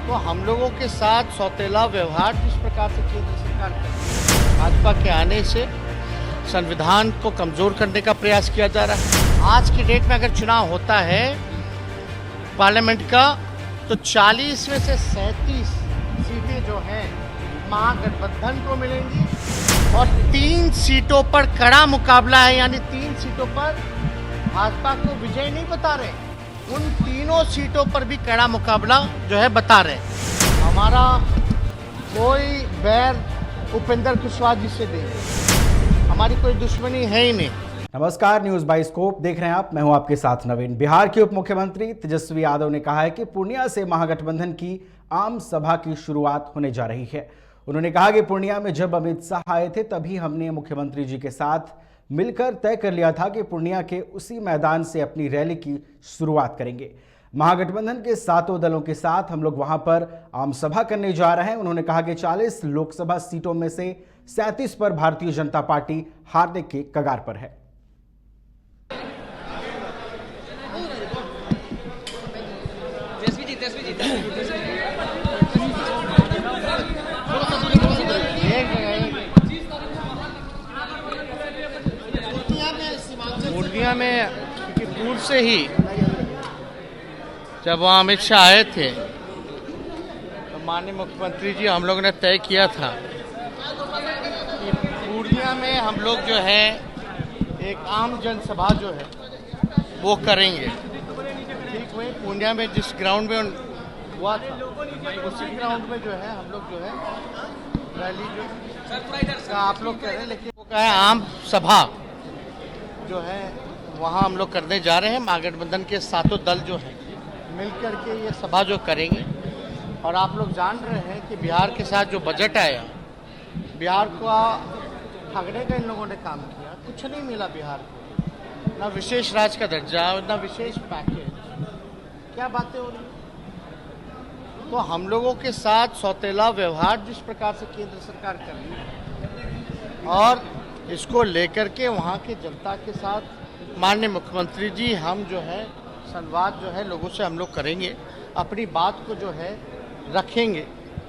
तो हम लोगों के साथ सौतेला व्यवहार जिस प्रकार से केंद्र सरकार कर रही है, भाजपा के आने से संविधान को कमजोर करने का प्रयास किया जा रहा है। आज की डेट में अगर चुनाव होता है पार्लियामेंट का, तो 40 में से 37 सीटें जो हैं महागठबंधन को मिलेंगी और 3 सीटों पर कड़ा मुकाबला है, यानी 3 सीटों पर भाजपा को विजय नहीं बता रहे, उन तीनों सीटों पर भी कड़ा मुकाबला जो है बता रहे। हमारा कोई बैर उपेंद्र कुशवाहा जी से नहीं है, हमारी कोई दुश्मनी है ही नहीं। नमस्कार, न्यूज बाइस्कोप देख रहे हैं आप। मैं हूं आपके साथ नवीन। बिहार के उप मुख्यमंत्री तेजस्वी यादव ने कहा है कि पूर्णिया से महागठबंधन की आम सभा की शुरुआत होने जा रही है। उन्होंने कहा कि पूर्णिया में जब अमित शाह आए थे तभी हमने मुख्यमंत्री जी के साथ मिलकर तय कर लिया था कि पूर्णिया के उसी मैदान से अपनी रैली की शुरुआत करेंगे। महागठबंधन के 7 दलों के साथ हम लोग वहां पर आम सभा करने जा रहे हैं। उन्होंने कहा कि 40 लोकसभा सीटों में से 37 पर भारतीय जनता पार्टी हारने के कगार पर है। पूर्णिया में पूर्व से ही जब वहाँ अमित शाह आए थे तो माननीय मुख्यमंत्री जी हम लोग ने तय किया था कि पूर्णिया में हम लोग जो है एक आम जनसभा जो है वो करेंगे। ठीक वही पूर्णिया में जिस ग्राउंड में हुआ था उसी ग्राउंड में जो है हम लोग जो है रैली जो आप लोग कह रहे हैं, लेकिन वो कहा है आम सभा जो है वहाँ हम लोग करने जा रहे हैं। महागठबंधन के 7 दल जो हैं मिल करके ये सभा जो करेंगे। और आप लोग जान रहे हैं कि बिहार के साथ जो बजट आया, बिहार को ठगने का इन लोगों ने काम किया। कुछ नहीं मिला बिहार को, ना विशेष राज्य का दर्जा, ना विशेष पैकेज। क्या बातें हो रही हैं। तो हम लोगों के साथ सौतेला व्यवहार जिस प्रकार से केंद्र सरकार कर रही है और इसको लेकर के वहाँ के जनता के साथ माननीय मुख्यमंत्री जी हम जो है संवाद जो है लोगों से हम लोग करेंगे, अपनी बात को जो है रखेंगे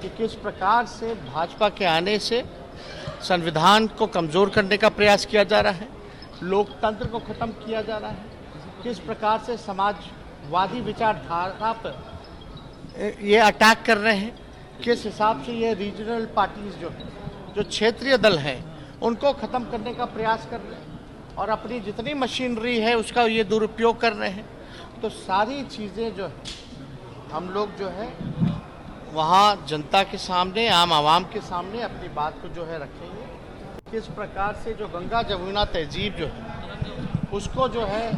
कि किस प्रकार से भाजपा के आने से संविधान को कमज़ोर करने का प्रयास किया जा रहा है, लोकतंत्र को ख़त्म किया जा रहा है, किस प्रकार से समाजवादी विचारधारा पर ये अटैक कर रहे हैं, किस हिसाब से ये रीजनल पार्टीज जो क्षेत्रीय दल हैं उनको ख़त्म करने का प्रयास कर रहे हैं और अपनी जितनी मशीनरी है उसका ये दुरुपयोग कर रहे हैं। तो सारी चीज़ें जो है हम लोग जो है वहाँ जनता के सामने, आम आवाम के सामने अपनी बात को जो है रखेंगे। किस प्रकार से जो गंगा जमुना तहजीब जो है उसको जो है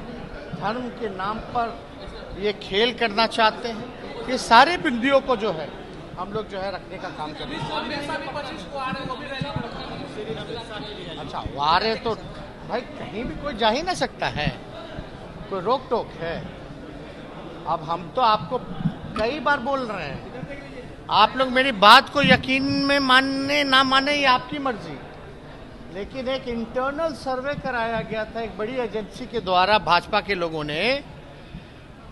धर्म के नाम पर ये खेल करना चाहते हैं, ये सारे बिंदुओं को जो है हम लोग जो है रखने का काम कर रहे हैं। अच्छा, वारे तो भाई कहीं भी कोई जा ही ना सकता है, कोई रोक टोक है। अब हम तो आपको कई बार बोल रहे हैं, आप लोग मेरी बात को यकीन में मानने ना माने ये आपकी मर्जी, लेकिन एक इंटरनल सर्वे कराया गया था एक बड़ी एजेंसी के द्वारा भाजपा के लोगों ने,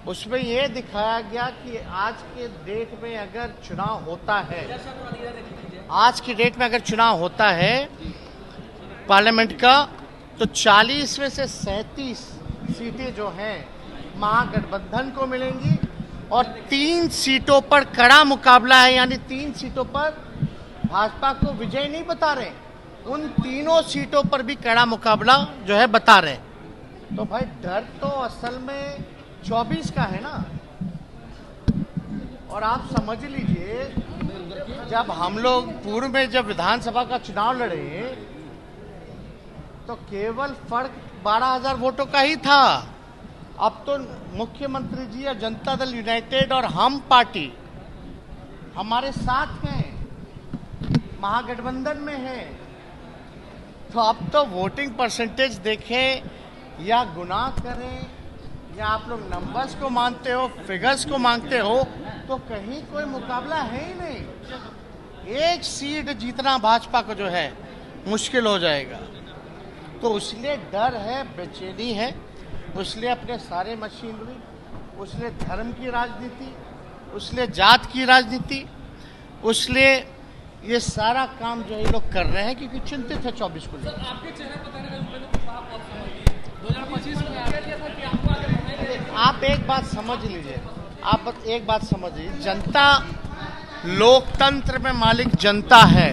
उसमें ये दिखाया गया कि आज के डेट में अगर चुनाव होता है, आज की डेट में अगर चुनाव होता है पार्लियामेंट का, तो 40 में से 37 सीटें जो हैं महागठबंधन को मिलेंगी और 3 सीटों पर कड़ा मुकाबला है, यानी 3 सीटों पर भाजपा को विजय नहीं बता रहे, उन तीनों सीटों पर भी कड़ा मुकाबला जो है बता रहे। तो भाई डर तो असल में 24 का है ना। और आप समझ लीजिए जब हम लोग पूर्व में जब विधानसभा का चुनाव लड़े तो केवल फर्क 12,000 वोटों का ही था। अब तो मुख्यमंत्री जी या जनता दल यूनाइटेड और हम पार्टी हमारे साथ हैं, महागठबंधन में है। तो अब तो वोटिंग परसेंटेज देखें या गुनाह करें या आप लोग नंबर्स को मानते हो, फिगर्स को मांगते हो, तो कहीं कोई मुकाबला है ही नहीं। एक सीट जीतना भाजपा को जो है मुश्किल हो जाएगा। तो इसलिए डर है, बेचैनी है, इसलिए अपने सारे मशीनरी, उसने धर्म की राजनीति, उसलिए जात की राजनीति, उसलिए ये सारा काम जो ये लोग कर रहे हैं क्योंकि चिंतित है 24 को लेकर। आपके चेहरे पर कहने का उपेंद्र कुशवाहा को आप समझिए 2025 में कह दिया था कि आपको आगे बढ़ाएंगे। आप एक बात समझ लीजिए, आप एक बात समझ लीजिए, जनता, लोकतंत्र में मालिक जनता है,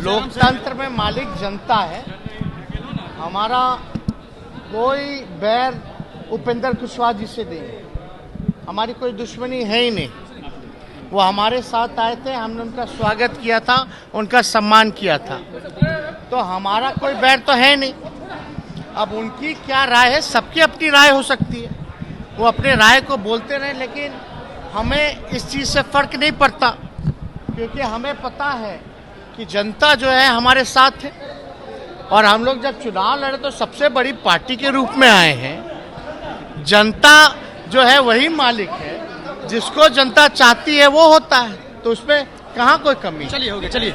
लोकतंत्र में मालिक जनता है। हमारा कोई बैर उपेंद्र कुशवाहा जी से नहीं है, हमारी कोई दुश्मनी है ही नहीं। वो हमारे साथ आए थे, हमने उनका स्वागत किया था, उनका सम्मान किया था, तो हमारा कोई बैर तो है नहीं। अब उनकी क्या राय है, सबकी अपनी राय हो सकती है, वो अपने राय को बोलते रहे, लेकिन हमें इस चीज़ से फर्क नहीं पड़ता क्योंकि हमें पता है कि जनता जो है हमारे साथ है। और हम लोग जब चुनाव लड़े तो सबसे बड़ी पार्टी के रूप में आए हैं। जनता जो है वही मालिक है, जिसको जनता चाहती है वो होता है, तो उसमें कहाँ कोई कमी। चलिए हो गया, चलिए।